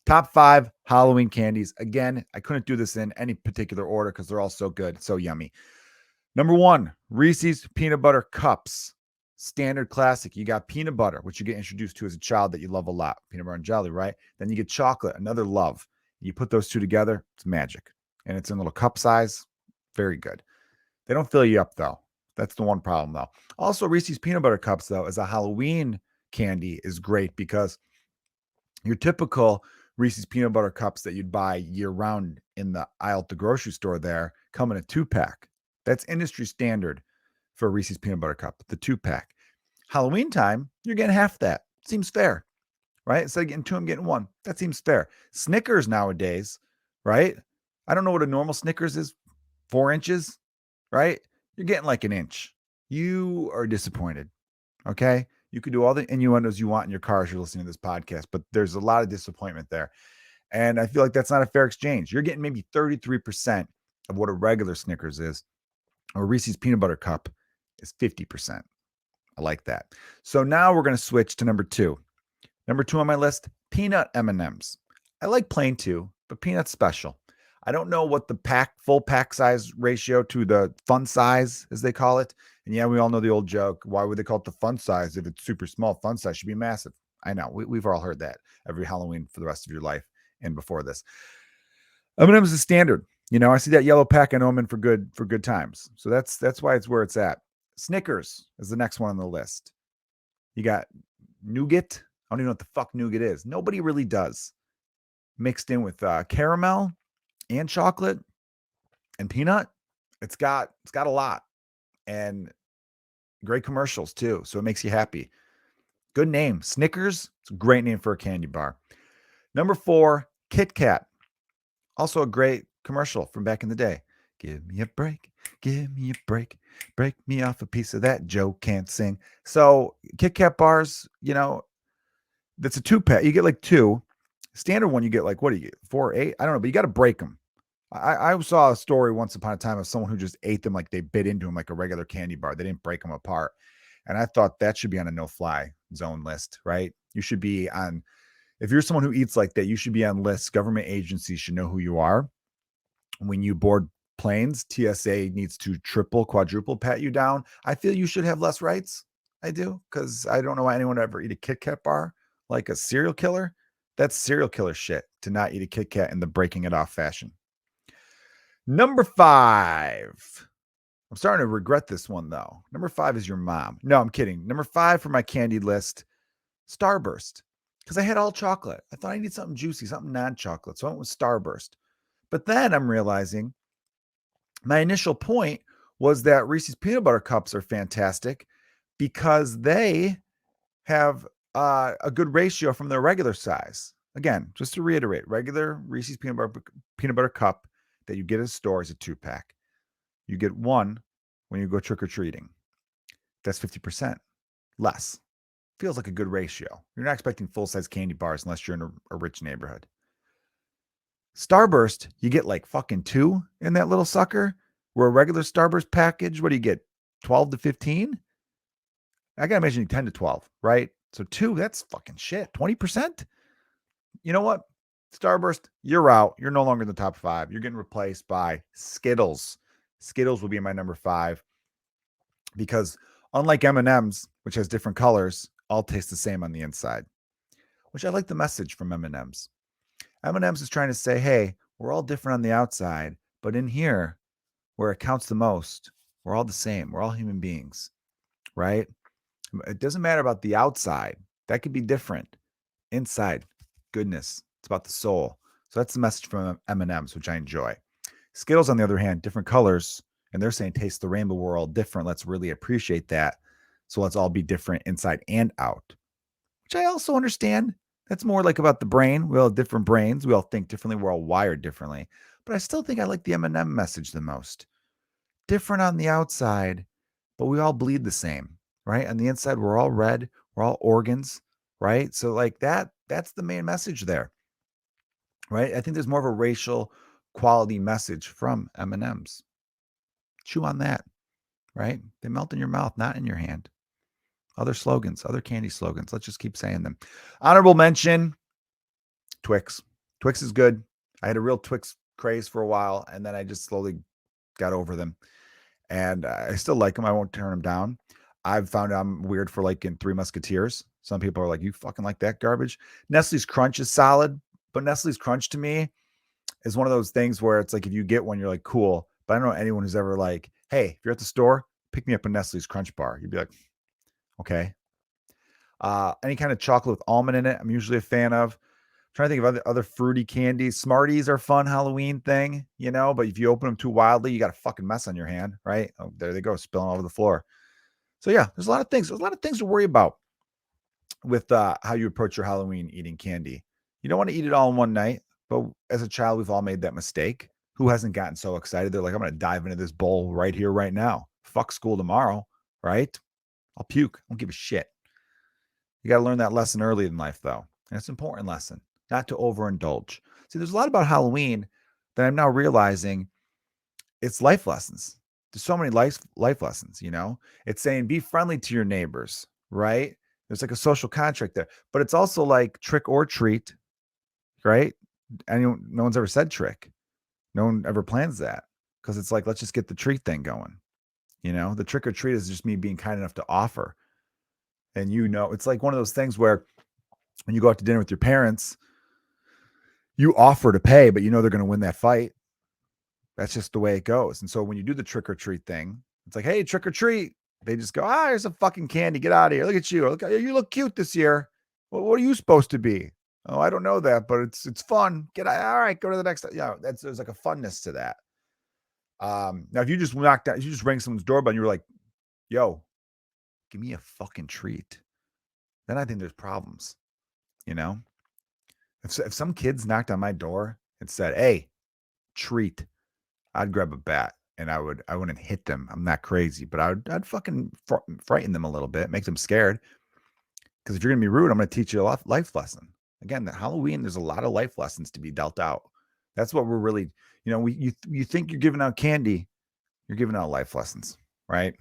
Top 5 Halloween candies. Again, I couldn't do this in any particular order because they're all so good, so yummy. Number 1, Reese's Peanut Butter Cups. Standard classic. You got peanut butter, which you get introduced to as a child that you love a lot. Peanut butter and jelly, right? Then you get chocolate, another love. You put those two together, it's magic. And it's in a little cup size. Very good. They don't fill you up, though. That's the one problem, though. Also, Reese's Peanut Butter Cups, though, as a Halloween candy is great because your typical Reese's Peanut Butter Cups that you'd buy year-round in the aisle at the grocery store there come in a 2-pack. That's industry standard for a Reese's Peanut Butter Cup, the 2-pack. Halloween time, you're getting half that. Seems fair, right? Instead of getting 2, I'm getting 1. That seems fair. Snickers nowadays, right? I don't know what a normal Snickers is, 4 inches, right? You're getting like an inch. You are disappointed, okay? You could do all the innuendos you want in your car as you're listening to this podcast, but there's a lot of disappointment there. And I feel like that's not a fair exchange. You're getting maybe 33% of what a regular Snickers is, or Reese's Peanut Butter Cup is 50%. I like that. So now we're going to switch to number 2. Number 2 on my list, peanut M&Ms. I like plain too, but peanut's special. I don't know what the full pack size ratio to the fun size, as they call it. And yeah, we all know the old joke. Why would they call it the fun size if it's super small? Fun size should be massive. I know. We've all heard that every Halloween for the rest of your life and before this. M&M's is standard. I see that yellow pack. I know I'm in for good times. So that's why it's where it's at. Snickers is the next one on the list. You got nougat. I don't even know what the fuck nougat is. Nobody really does. Mixed in with caramel and chocolate and peanut. It's got a lot and great commercials too. So it makes you happy. Good name. Snickers. It's a great name for a candy bar. Number 4, Kit Kat. Also a great commercial from back in the day. Give me a break. Give me a break. Break me off a piece of that. Joe can't sing. So Kit Kat bars, that's a 2-pack. You get like 2. Standard one, you get like, what do you get? 4, 8? I don't know, but you got to break them. I saw a story once upon a time of someone who just ate them like they bit into them like a regular candy bar. They didn't break them apart. And I thought that should be on a no-fly zone list, right? You should be on, if you're someone who eats like that, you should be on lists. Government agencies should know who you are. When you board planes, TSA needs to triple, quadruple pat you down. I feel you should have less rights. I do, because I don't know why anyone would ever eat a Kit Kat bar like a serial killer. That's serial killer shit to not eat a Kit Kat in the breaking it off fashion. Number 5. I'm starting to regret this one, though. Number 5 is your mom. No, I'm kidding. Number 5 for my candy list, Starburst. Because I had all chocolate. I thought I needed something juicy, something non-chocolate. So I went with Starburst. But then I'm realizing my initial point was that Reese's Peanut Butter Cups are fantastic because they have a good ratio from their regular size. Again, just to reiterate, regular Reese's Peanut Butter Cup that you get at a store is a 2-pack. You get 1 when you go trick-or-treating. That's 50% less. Feels like a good ratio. You're not expecting full-size candy bars unless you're in a rich neighborhood. Starburst, you get like fucking 2 in that little sucker. Where a regular Starburst package, what do you get? 12 to 15? I gotta imagine 10 to 12, right? So 2, that's fucking shit. 20%? You know what? Starburst, you're out. You're no longer in the top 5. You're getting replaced by Skittles. Skittles will be my number 5 because unlike M&M's, which has different colors, all taste the same on the inside, which I like the message from M&M's. M&M's is trying to say, hey, we're all different on the outside, but in here, where it counts the most, we're all the same. We're all human beings, right? It doesn't matter about the outside. That could be different. Inside, goodness. It's about the soul. So that's the message from M&M's, which I enjoy. Skittles, on the other hand, different colors, and they're saying taste the rainbow. We're all different. Let's really appreciate that. So let's all be different inside and out, which I also understand. That's more like about the brain. We all have different brains. We all think differently. We're all wired differently. But I still think I like the M&M message the most. Different on the outside, but we all bleed the same, right? On the inside, we're all red. We're all organs, right? So like that's the main message there, right? I think there's more of a racial quality message from M&Ms. Chew on that, right? They melt in your mouth, not in your hand. Other slogans, other candy slogans. Let's just keep saying them. Honorable mention, Twix. Twix is good. I had a real Twix craze for a while, and then I just slowly got over them. And I still like them. I won't turn them down. I've found I'm weird for like in Three Musketeers. Some people are like, you fucking like that garbage. Nestle's Crunch is solid, but Nestle's Crunch to me is one of those things where it's like if you get one, you're like, cool. But I don't know anyone who's ever like, hey, if you're at the store, pick me up a Nestle's Crunch bar. You'd be like, okay. Any kind of chocolate with almond in it, I'm usually a fan of. Trying to think of other fruity candies. Smarties are fun Halloween thing, you know, but if you open them too wildly, you got a fucking mess on your hand, right? Oh, there they go, spilling all over the floor. So yeah, there's a lot of things. There's a lot of things to worry about with how you approach your Halloween eating candy. You don't want to eat it all in one night, but as a child, we've all made that mistake. Who hasn't gotten so excited? They're like, I'm going to dive into this bowl right here, right now. Fuck school tomorrow, right? I'll puke. I don't give a shit. You got to learn that lesson early in life, though. And it's an important lesson, not to overindulge. See, there's a lot about Halloween that I'm now realizing it's life lessons. There's so many life lessons, you know? It's saying be friendly to your neighbors, right? There's like a social contract there. But it's also like trick or treat, right? And no one's ever said trick. No one ever plans that because it's like, let's just get the treat thing going. You know, the trick or treat is just me being kind enough to offer. And you know, it's like one of those things where when you go out to dinner with your parents, you offer to pay, but you know they're going to win that fight. That's just the way it goes. And so when you do the trick or treat thing, it's like, hey, trick or treat. They just go, here's some fucking candy. Get out of here. Look at you. You look cute this year. Well, what are you supposed to be? Oh, I don't know that, but it's fun. Get out. All right, go to the next. Yeah, there's like a funness to that. Now if you just you just ring someone's doorbell and you were like, yo, give me a fucking treat, then I think there's problems. You know, if some kids knocked on my door and said, hey, treat, I'd grab a bat and I wouldn't hit them. I'm not crazy, but I'd fucking frighten them a little bit, make them scared. Because if you're gonna be rude, I'm gonna teach you a life lesson. Again, the Halloween, there's a lot of life lessons to be dealt out. That's what we're really, you know, you think you're giving out candy, you're giving out life lessons, right?